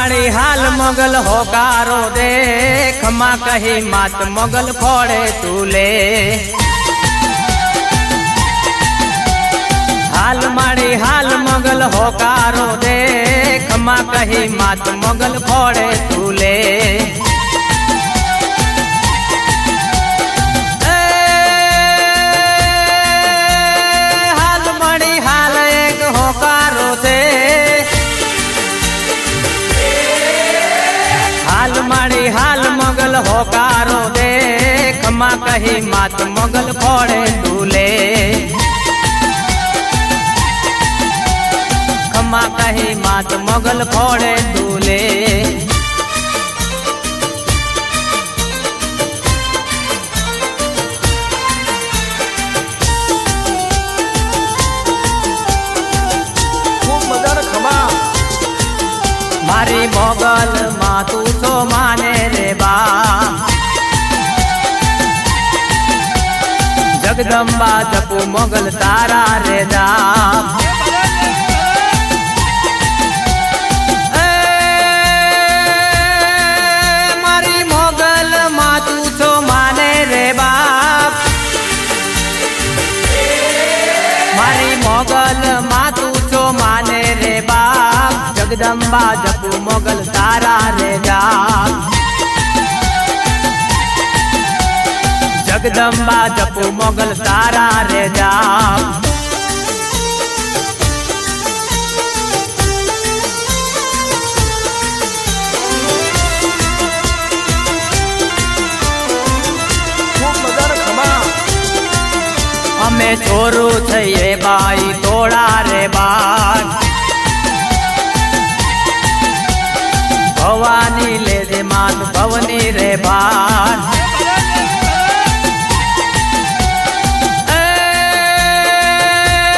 माड़ी हाल मोगल होकारो दे खमा कही मात मोगल फोड़े तूले हाल माड़ी हाल मोगल होकारो दे खमा कही मात मोगल फोड़े तूले हाल माड़ी हाल एक होकारो दे हाल माड़ी हाल मोगल होकारो दे खमा कही मात मोगल फोड़े तूले खमा कही मात मोगल फोड़े तूले मारी मोगल माँ तू तो माने रे बा जगदम्बा जपू मोगल तारा रे जाप मारी मोगल माँ तू तो माने रे बाप मारी मोगल माँ तू तो माने रे बाप जगदम्बा जपू मोगल तारा रे जाप जगदम्बा जपू मोगल तारा रे जाप अमे छोरू छे बाई तोड़ा रे बाग भवानी ले दे मात भवनी रे बार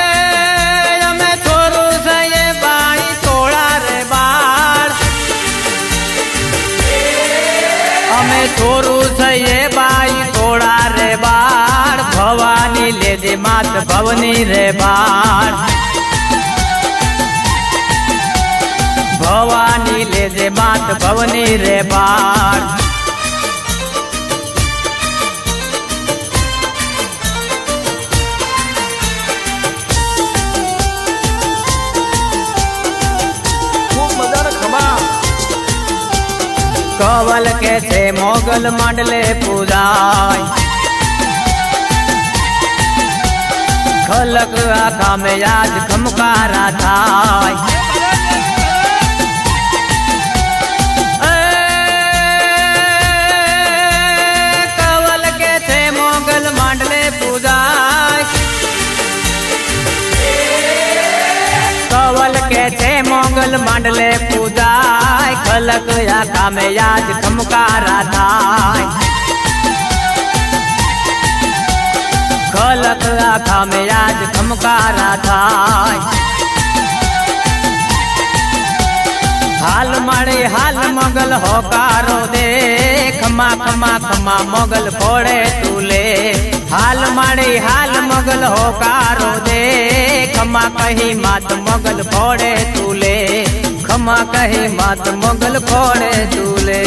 अमे छोरू से बाई तोड़ा रे बार अमे छोरू से बाई तोड़ा रे बार भवानी ले दे मात भवनी रे बार भवानी ले दे मात भवनी रे बार कवल के थे मोगल मंडले पूजाय खलक आखा में आज खमकारा थाय कवल के थे मोगल मंडले पूजाय खलक आखा में आज खमकारा थाय खलक आखा में आज खमकारा थाय हाल माड़े हाल मोगल होकारो दे खमा खमा खमा मोगल फोड़े तूले हाल माड़े हाल मोगल होकारो दे खमा कही मात मोगल फोड़े तूले खमा कही मात मोगल फोड़े तूले।